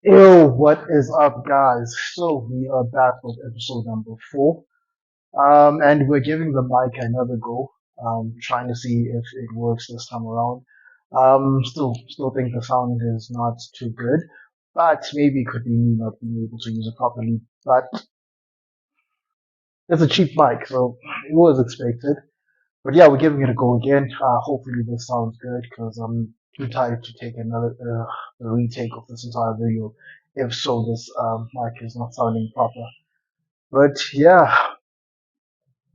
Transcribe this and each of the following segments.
Ew, what is up, guys? So we are back with episode number 4, and we're giving the mic another go, trying to see if it works this time around. Still think the sound is not too good, but maybe it could be me not being able to use it properly. But it's a cheap mic, so it was expected. But yeah, we're giving it a go again. Hopefully this sounds good because I'm too tired to take another a retake of this entire video. If so, this mic is not sounding proper. But yeah,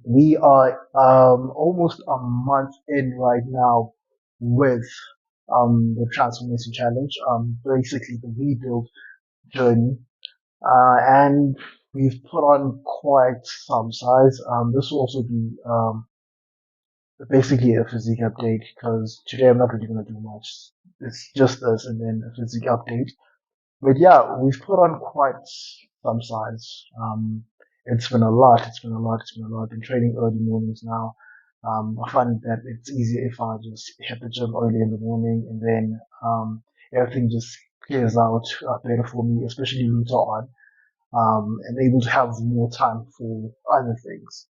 we are almost a month in right now with the transformation challenge, basically the rebuild journey, and we've put on quite some size. This will also be basically a physique update because today I'm not really going to do much. It's just this and then a physique update. But yeah, we've put on quite some size. It's been a lot. It's been a lot. It's been a lot. Been training early mornings now. I find that it's easier if I just hit the gym early in the morning and then everything just clears out better for me, especially later on. And able to have more time for other things,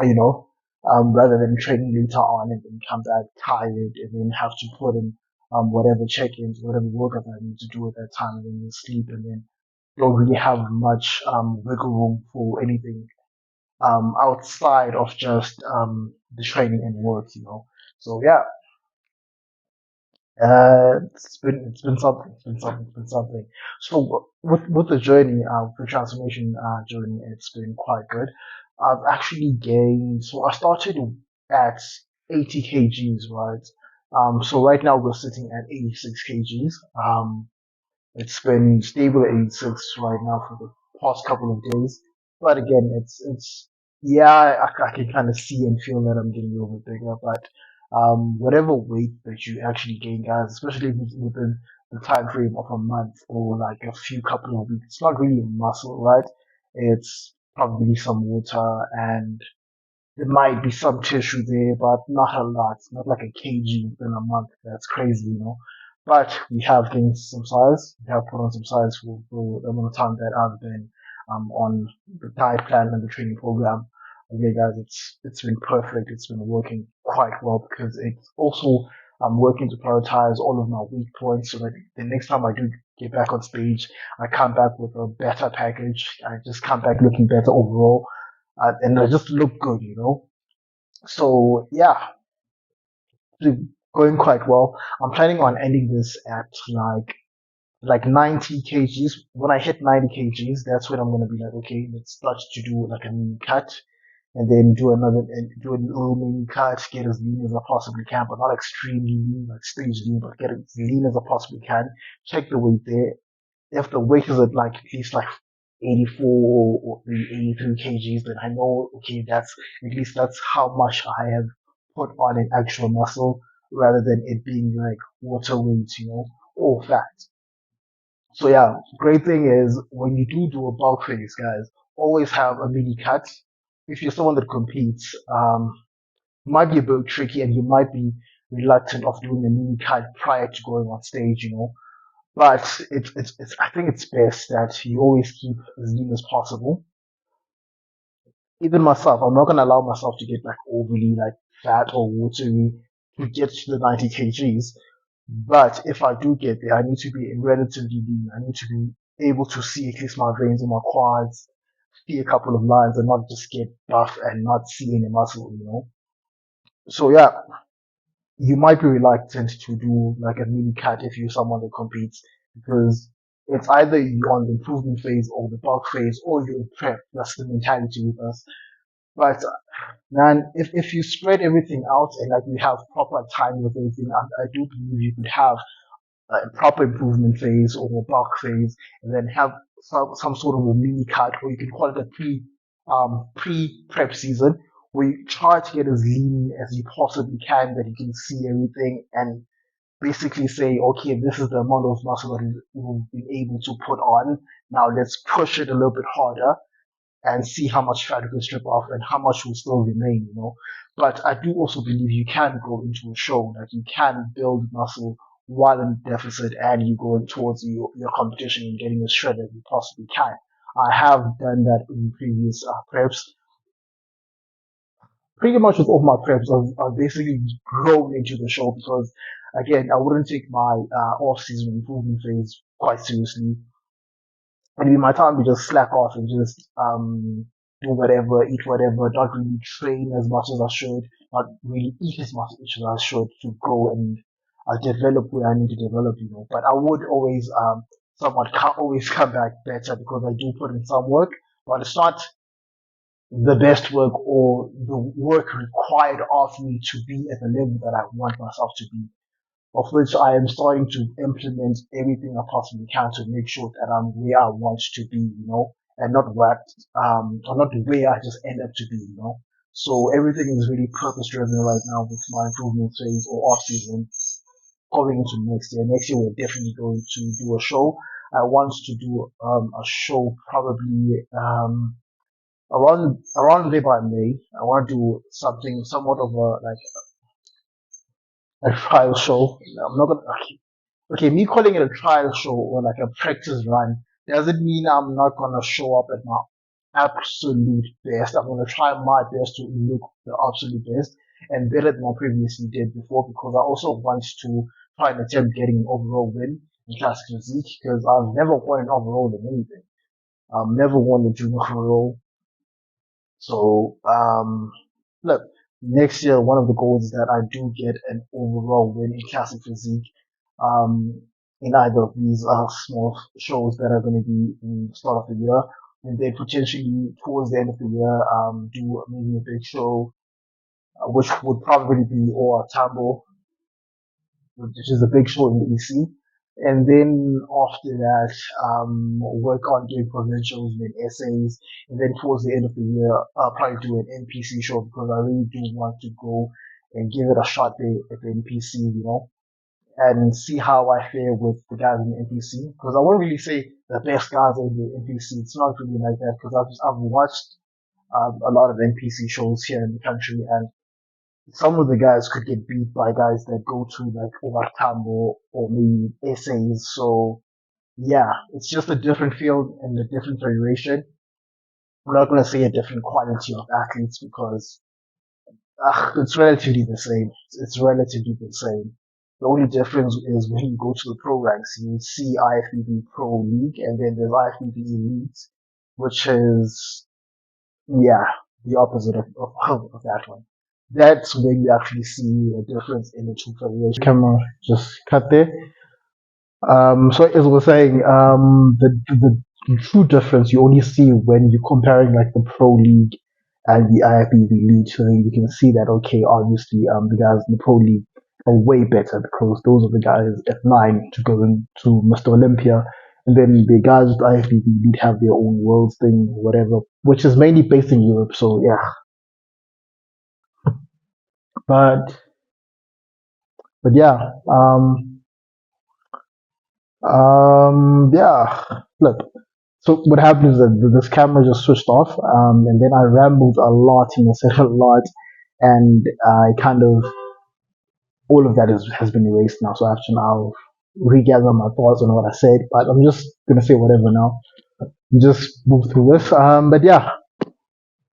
you know, rather than training later on and then come back tired and then have to put in whatever check-ins, whatever workouts I need to do at that time and then sleep and then don't really have much wiggle room for anything outside of just the training and work, you know. So yeah, it's been something, it's been something, it's been something. So with the journey, the transformation journey, it's been quite good. I've actually gained. So I started at 80 kgs, right? So right now we're sitting at 86 kgs. It's been stable at 86 right now for the past couple of days. But again, it's yeah, I can kind of see and feel that I'm getting a little bit bigger. But whatever weight that you actually gain, guys, especially within the time frame of a month or like a few couple of weeks, it's not really muscle, right? It's probably some water and there might be some tissue there, but not a lot. Not like a kg within a month. That's crazy, you know. But we have gained some size. We have put on some size for the amount of time that I've been on the diet plan and the training program. Okay, guys, it's been perfect. It's been working quite well because it's also I'm working to prioritize all of my weak points so that the next time I do get back on stage, I come back with a better package. I just come back looking better overall and I just look good, you know. So yeah, going quite well. I'm planning on ending this at like 90 kgs. When I hit 90 kgs, that's when I'm gonna be like, okay, let's start to do like a mini cut, and then do a little mini cut, get as lean as I possibly can, but not extremely lean, like stage lean, but get as lean as I possibly can. Check the weight there. If the weight is at like at least like 84 or 83 kgs, then I know, okay, that's how much I have put on an actual muscle rather than it being like water weight, you know, or fat. So yeah, great thing is when you do a bulk phase, guys, always have a mini cut. If you're someone that competes, might be a bit tricky and you might be reluctant of doing a mini cut prior to going on stage, you know. But I think it's best that you always keep as lean as possible. Even myself, I'm not gonna allow myself to get like overly like fat or watery to get to the 90 kgs. But if I do get there, I need to be relatively lean. I need to be able to see at least my veins in my quads, see a couple of lines, and not just get buff and not see any muscle, you know. So yeah, you might be reluctant to do like a mini cut if you're someone that competes because it's either you're on the improvement phase or the bulk phase or you're in prep. That's the mentality with us. But man, if you spread everything out and like you have proper time with everything, I do believe you could have a proper improvement phase or a bulk phase and then have some sort of a mini cut or you can call it a pre prep season where you try to get as lean as you possibly can that you can see everything and basically say, okay, this is the amount of muscle that we've been able to put on. Now let's push it a little bit harder and see how much fat we can strip off and how much will still remain, you know. But I do also believe you can go into a show, that you can build muscle while in deficit and you going towards your competition and getting as shredded as you possibly can. I have done that in previous preps. Pretty much with all my preps, I've basically grown into the show because, again, I wouldn't take my off-season improvement phase quite seriously. And in my time to just slack off and just do whatever, eat whatever, not really train as much as I should, not really eat as much as I should to grow and develop where I need to develop, But I would always somewhat always come back better because I do put in some work, but it's not the best work or the work required of me to be at the level that I want myself to be, of which I am starting to implement everything I possibly can to make sure that I'm where I want to be, and not or not where I just end up to be. So everything is really purpose driven right now with my improvement phase or off season going into next year. Next year we're definitely going to do a show. I want to do a show probably around Labor May. I want to do something somewhat of a trial show. I'm not gonna Okay, me calling it a trial show or like a practice run doesn't mean I'm not gonna show up at my absolute best. I'm gonna try my best to look the absolute best and better than I previously did before because I also want to try and attempt getting an overall win in classic physique because I've never won an overall in anything. I've never won the junior overall. So, look, next year, one of the goals is that I do get an overall win in classic physique, um, in either of these, small shows that are going to be in the start of the year. And then potentially towards the end of the year, do maybe a big show, which would probably be or Tambo, which is a big show in the EC. And then after that, work on doing provincials and then essays. And then towards the end of the year, I'll probably do an NPC show because I really do want to go and give it a shot there at the NPC, and see how I fare with the guys in the NPC. Because I won't really say the best guys in the NPC. It's not really like that because I've watched a lot of NPC shows here in the country and some of the guys could get beat by guys that go to like overtime or maybe essays. So yeah, it's just a different field and a different federation. I'm not going to say a different quality of athletes because it's relatively the same. It's relatively the same. The only difference is when you go to the pro ranks, you see IFBB Pro League and then there's IFBB Elite, which is, yeah, the opposite of that one. That's when you actually see a difference in the two federations. Camera just cut there. So as I was saying, the true difference you only see when you're comparing like the Pro League and the IFBB League. So you can see that okay, obviously, the guys in the Pro League are way better because those are the guys F9 to go into Mr. Olympia, and then the guys with IFBB League have their own worlds thing, whatever, which is mainly based in Europe. So yeah, but yeah, yeah. Look, so what happened is that this camera just switched off, and then I rambled a lot and I said a lot, and I kind of all of that has been erased now. So I have to now regather my thoughts on what I said. But I'm just gonna say whatever now. Just move through this. But yeah,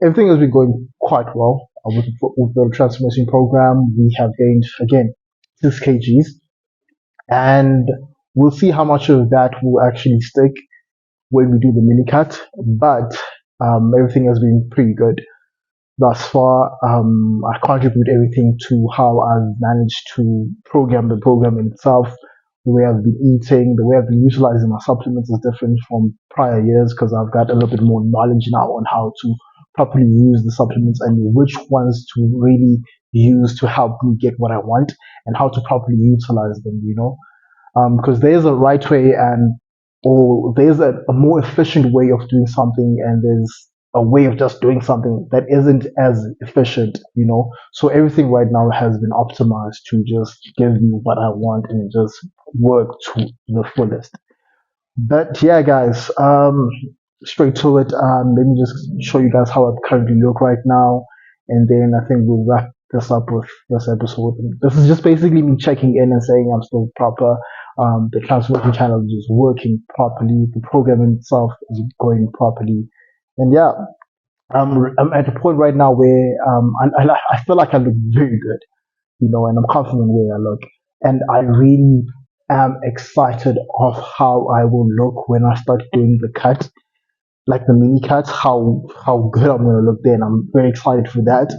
everything has been going quite well with the transformation program. We have gained again 6 kgs, and we'll see how much of that will actually stick when we do the mini cut. But everything has been pretty good thus far. I contribute everything to how I've managed to program the program in itself. The way I've been eating, the way I've been utilizing my supplements is different from prior years because I've got a little bit more knowledge now on how to properly use the supplements and which ones to really use to help me get what I want and how to properly utilize them. Because there's a right way and or there's a more efficient way of doing something and there's a way of just doing something that isn't as efficient. So everything right now has been optimized to just give me what I want and just work to the fullest. But yeah, guys, straight to it. Let me just show you guys how I currently look right now, and then I think we'll wrap this up with this episode. This is just basically me checking in and saying I'm still proper. The transformation channel is working properly. The program itself is going properly. And yeah, I'm at a point right now where I feel like I look very good, and I'm confident where I look. And I really am excited of how I will look when I start doing the cut, like the mini cuts, how good I'm gonna look then. I'm very excited for that.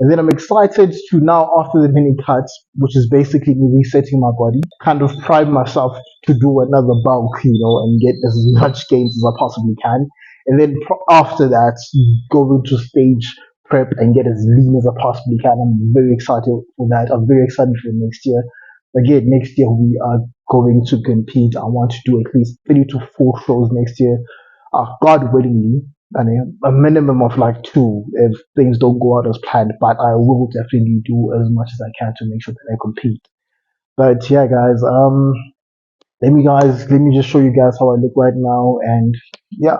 And then I'm excited to now after the mini cuts, which is basically me resetting my body, kind of prime myself to do another bulk, and get as much gains as I possibly can. And then after that, go into stage prep and get as lean as I possibly can. I'm very excited for that. I'm very excited for next year. Again, next year we are going to compete. I want to do at least 3 to 4 shows next year, God willingly, I mean, a minimum of like two if things don't go out as planned. But I will definitely do as much as I can to make sure that I compete. But yeah, guys, let me just show you guys how I look right now, and yeah.